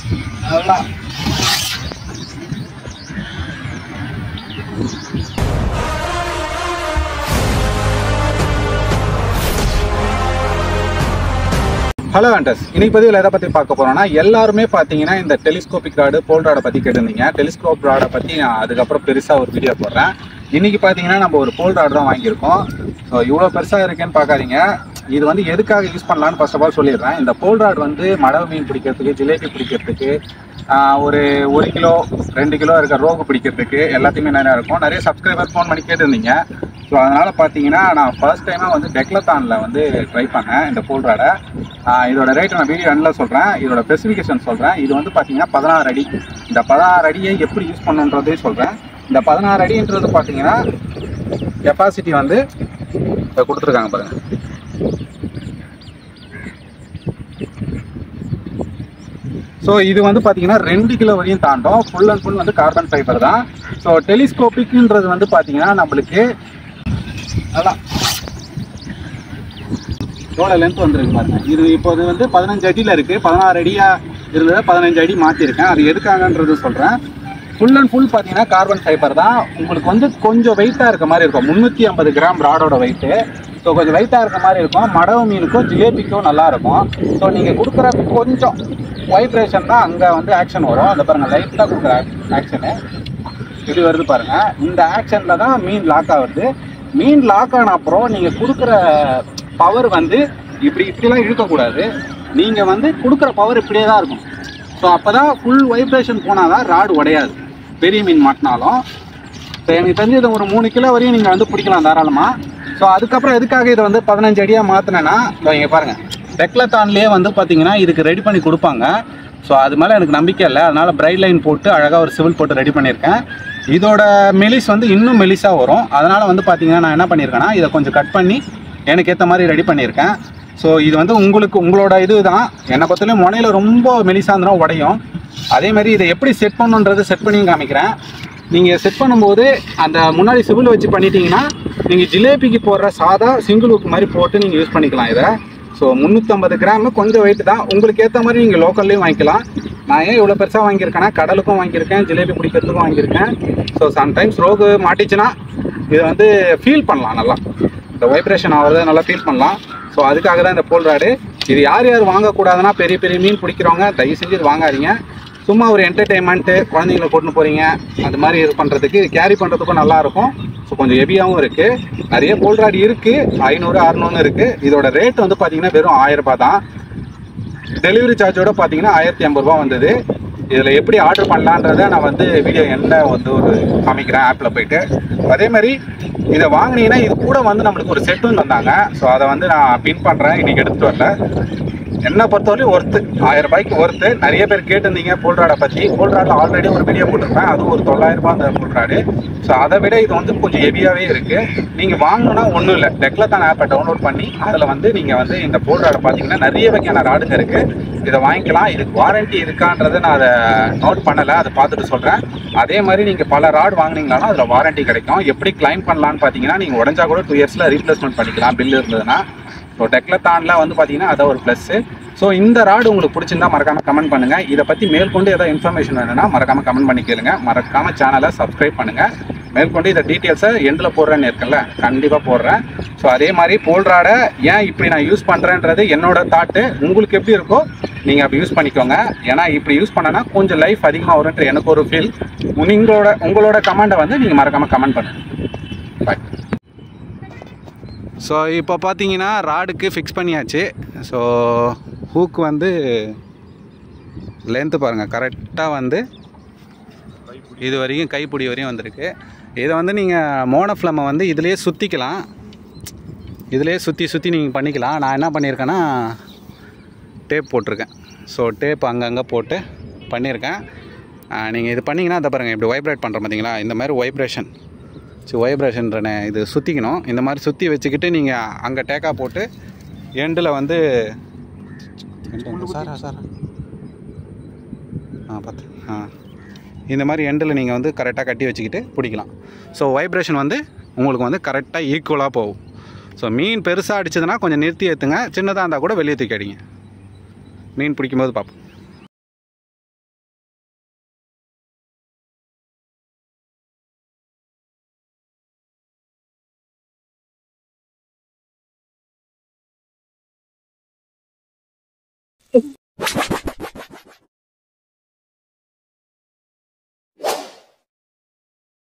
நல்லா hello hunters, இன்னைக்கு பதிவில் எதை பற்றி பார்க்க போகிறோம்னா, எல்லாருமே பார்த்தீங்கன்னா இந்த டெலிஸ்கோபிக் ராடு, போல் ராடை பற்றி கேட்டிருந்தீங்க. டெலிஸ்கோப் ராடை பற்றி நான் அதுக்கப்புறம் பெருசாக ஒரு வீடியோ போடுறேன். இன்றைக்கி பார்த்தீங்கன்னா நம்ம ஒரு போல் ராடு தான் வாங்கியிருக்கோம். ஸோ இவ்வளோ பெருசாக இருக்கேன்னு பார்க்காதீங்க. இது வந்து எதுக்காக யூஸ் பண்ணலான்னு ஃபர்ஸ்ட் ஆஃப் ஆல் சொல்லிடுறேன். இந்த போல் ராடு வந்து மடவு மீன் பிடிக்கிறதுக்கு, ஜிலேபி பிடிக்கிறதுக்கு, ஒரு 1 கிலோ 2 கிலோ இருக்க ரோகு பிடிக்கிறதுக்கு எல்லாத்தையுமே நிறையா இருக்கும். நிறைய சப்ஸ்கிரைபர் ஃபோன் பண்ணி கேட்டிருந்தீங்க. ஸோ அதனால் பார்த்தீங்கன்னா நான் ஃபர்ஸ்ட் டைமாக வந்து டெக்லத்தானில் வந்து ட்ரை பண்ணேன் இந்த போல் ராடை. இதோட ரேட் நான் வீடியோ எண்டில் சொல்கிறேன். இதோட ஸ்பெசிஃபிகேஷன் சொல்கிறேன். இது வந்து பார்த்தீங்கன்னா 16 அடி. இந்த 16 அடியை எப்படி யூஸ் பண்ணுன்றதே சொல்கிறேன். இந்த 16 அடின்றது பார்த்தீங்கன்னா கெப்பாசிட்டி வந்து இப்போ கொடுத்துருக்காங்க பாருங்கள். ஸோ இது வந்து பார்த்தீங்கன்னா 2 கிலோ வரையும் தாண்டும். ஃபுல் அண்ட் ஃபுல் வந்து கார்பன் ஃபைபர் தான். ஸோ டெலிஸ்கோபிக்ன்றது வந்து பார்த்தீங்கன்னா நம்மளுக்கு அதான் எவ்வளோ லென்த் வந்துருக்கு பாருங்க. இது இப்போது வந்து 15 அடியில் இருக்குது. 16 அடியாக இருந்ததை 15 அடி மாற்றிருக்கேன். அது எதுக்காகன்றது சொல்கிறேன். ஃபுல் அண்ட் ஃபுல் பார்த்தீங்கன்னா கார்பன் ஃபைபர் தான். உங்களுக்கு வந்து கொஞ்சம் வெயிட்டாக இருக்க மாதிரி இருக்கும். 350 கிராம் ராடோட வெயிட்டு. ஸோ கொஞ்சம் வெயிட்டாக இருக்க மாதிரி இருக்கும். மடவு மீனுக்கும் ஜிலேபிக்கும் நல்லாயிருக்கும். ஸோ நீங்கள் கொடுக்குற கொஞ்சம் வைப்ரேஷன் தான் அங்கே வந்து ஆக்ஷன் வரும். அந்த பாருங்கள், லைட்டாக கொடுக்குற ஆக்ஷனு இப்படி வருது பாருங்கள். இந்த ஆக்ஷனில் தான் மீன் லாக் ஆகுது. மீன் லாக் ஆன அப்புறம் நீங்கள் கொடுக்குற பவர் வந்து இப்படிலாம் இழுக்கக்கூடாது. நீங்கள் வந்து கொடுக்குற பவர் இப்படியே தான் இருக்கும். ஸோ அப்போ தான் ஃபுல் வைப்ரேஷன் போனால் தான் ராடு உடையாது, பெரிய மீன் மாட்டினாலும். ஸோ எனக்கு தெரிஞ்சு இதை ஒரு 3 கிலோ வரையும் நீங்கள் வந்து பிடிக்கலாம் தாராளமாக. ஸோ அதுக்கப்புறம் எதுக்காக இதை வந்து 15 அடியாக மாற்றினேன்னா, இங்கே பாருங்கள், டெக்லத்தான்லேயே வந்து பார்த்தீங்கன்னா இதுக்கு ரெடி பண்ணி கொடுப்பாங்க. ஸோ அது மேலே எனக்கு நம்பிக்கை இல்லை. அதனால் பிரைட் லைன் போட்டு அழகாக ஒரு சிவில் போட்டு ரெடி பண்ணியிருக்கேன். இதோட மெலிஸ் வந்து இன்னும் மெலிஸாக வரும். அதனால் வந்து பார்த்தீங்கன்னா நான் என்ன பண்ணியிருக்கேன்னா, இதை கொஞ்சம் கட் பண்ணி எனக்கு ஏற்ற மாதிரி ரெடி பண்ணியிருக்கேன். ஸோ இது வந்து உங்களோட இது தான். என்னை பொறுத்தவரையும் முனையில் ரொம்ப மெலிசாக இருந்தாலும் உடையும். அதேமாதிரி இதை எப்படி செட் பண்ணுன்றது செட் பண்ணி காமிக்கிறேன். நீங்கள் செட் பண்ணும்போது அந்த முன்னாடி சிவில் வச்சு பண்ணிட்டீங்கன்னா நீங்கள் ஜிலேபிக்கு போடுற சாதா சிங்கிள் ஹூக் மாதிரி போட்டு நீங்கள் யூஸ் பண்ணிக்கலாம் இதை. ஸோ 350 கிராம் கொஞ்சம் வெயிட் தான். உங்களுக்கு ஏற்ற மாதிரி நீங்கள் லோக்கல்லையும் வாங்கிக்கலாம். நான் ஏன் இவ்வளோ பெருசாக வாங்கியிருக்கேன்னா, கடலுக்கும் வாங்கியிருக்கேன், ஜிலேபி பிடிக்கிறதுக்கும் வாங்கியிருக்கேன். ஸோ சம்டைம்ஸ் ரோகு மாட்டிச்சுன்னா இதை வந்து ஃபீல் பண்ணலாம், நல்லா இந்த வைப்ரேஷன் ஆகிறத நல்லா ஃபீல் பண்ணலாம். ஸோ அதுக்காக தான் இந்த போல் ராடு. இது யார் வாங்கக்கூடாதுன்னா, பெரிய பெரிய மீன் பிடிக்கிறவங்க தயவு செஞ்சு இது வாங்காதீங்க. சும்மா ஒரு என்டர்டெயின்மெண்ட்டு, குழந்தைங்களை கூட்டின்னு போகிறீங்க, அது மாதிரி இது பண்ணுறதுக்கு, கேரி பண்ணுறதுக்கும் நல்லாயிருக்கும். ஸோ கொஞ்சம் ஹெவியாகவும் இருக்குது. நிறைய போல் ராடு இருக்குது, 500 600 இருக்குது. இதோட ரேட் வந்து பார்த்திங்கன்னா வெறும் 1000 ரூபா தான். டெலிவரி சார்ஜோடு பார்த்தீங்கன்னா 1050 ரூபா வந்தது. இதில் எப்படி ஆர்டர் பண்ணலான்றதை நான் வந்து வீடியோ எண்டில் வந்து ஒரு காமிக்கிறேன் ஆப்பில் போய்ட்டு. அதே மாதிரி இதை வாங்கினீங்கன்னா இது கூட வந்து நம்மளுக்கு ஒரு செட்டும் தந்தாங்க. ஸோ அதை வந்து நான் பின் பண்ணுறேன், இன்றைக்கி எடுத்துகிட்டு வரல. என்னை பொறுத்தவரையும் ஒர்த்து, 1000 ரூபாய்க்கு ஒர்த்து. நிறைய பேர் கேட்டிருந்தீங்க போல் ராடை பற்றி. போல் ராடில் ஆல்ரெடி ஒரு வீடியோ போட்டிருப்பேன், அதுவும் ஒரு 900 ரூபா அந்த போல் ராடு. ஸோ அதை விட இது வந்து கொஞ்சம் ஹெவியாகவே இருக்குது. நீங்கள் வாங்கணுன்னா ஒன்றும் இல்லை, டெக்லத்தான் ஆப்பை டவுன்லோட் பண்ணி அதில் வந்து நீங்கள் வந்து இந்த போல் ராடை பார்த்தீங்கன்னா நிறைய வகையான ராடுங்க இருக்குது. இதை வாங்கிக்கலாம். இதுக்கு வாரண்ட்டி இருக்கான்றதை நான் அதை நோட் பண்ணலை, அதை பார்த்துட்டு சொல்கிறேன். அதே மாதிரி நீங்கள் பல ராடு வாங்கினீங்களாலும் அதில் வாரண்ட்டி கிடைக்கும். எப்படி கிளைம் பண்ணலான்னு பார்த்தீங்கன்னா, நீங்கள் உடஞ்சா கூட 2 இயர்ஸில் ரீப்ளேஸ்மெண்ட் பண்ணிக்கலாம் பில் இருந்ததுன்னா. ஸோ டெக்லத்தானில் வந்து பார்த்தீங்கன்னா அதை ஒரு ப்ளஸ்ஸு. ஸோ இந்த ராடு உங்களுக்கு பிடிச்சிருந்தா மறக்காமல் கமெண்ட் பண்ணுங்கள். இதை பற்றி மேற்கொண்டு ஏதாவது இன்ஃபர்மேஷன் வேணும்னா மறக்காமல் கமெண்ட் பண்ணி கேளுங்க. மறக்காமல் சேனலை சப்ஸ்கிரைப் பண்ணுங்கள். மேற்கொண்டு இதை டீட்டெயில்ஸை எண்டில் போடுறேன்னு இருக்குல்ல, கண்டிப்பாக போடுறேன். ஸோ அதே மாதிரி போல் ராடை ஏன் இப்படி நான் யூஸ் பண்ணுறேன்றது என்னோட தாட்டு. உங்களுக்கு எப்படி இருக்கோ நீங்கள் அப்படி யூஸ் பண்ணிக்கோங்க. ஏன்னா இப்படி யூஸ் பண்ணனா கொஞ்சம் லைஃப் அதிகமாக வரும்ன்ற எனக்கு ஒரு ஃபீல். உங்களோட கமெண்ட்டை வந்து நீங்கள் மறக்காமல் கமெண்ட் பண்ணுங்கள். பாய். ஸோ இப்போ பார்த்தீங்கன்னா ராடுக்கு ஃபிக்ஸ் பண்ணியாச்சு. ஸோ ஹூக் வந்து லென்த்து பாருங்கள், கரெக்டாக வந்து இது வரைக்கும் கைப்பிடி வரையும் வந்திருக்கு. இதை வந்து நீங்கள் மோனோஃப்ளம்மை வந்து இதிலே சுற்றிக்கலாம். இதிலே சுற்றி நீங்கள் பண்ணிக்கலாம். நான் என்ன பண்ணியிருக்கேன்னா, டேப் போட்டிருக்கேன். ஸோ டேப் அங்கங்கே போட்டு பண்ணியிருக்கேன். நீங்கள் இது பண்ணிங்கன்னா அதை பாருங்கள், இப்படி வைப்ரேட் பண்ணுற பார்த்தீங்களா, இந்த மாதிரி வைப்ரேஷன்றனே இது சுற்றிக்கணும். இந்த மாதிரி சுற்றி வச்சுக்கிட்டு நீங்கள் அங்கே டேக்கா போட்டு எண்டில் வந்து இந்த மாதிரி எண்டில் நீங்கள் வந்து கரெக்டாக கட்டி வச்சுக்கிட்டு பிடிக்கலாம். ஸோ வைப்ரேஷன் வந்து உங்களுக்கு வந்து கரெக்டாக ஈக்குவலாக போகும். ஸோ மீன் பெருசாக அடிச்சதுன்னா கொஞ்சம் நிறுத்தி ஏற்றுங்க, சின்னதாக இருந்தால் கூட வெளியே தூக்கி அடிங்க. மீன் பிடிக்கும்போது பார்ப்போம்.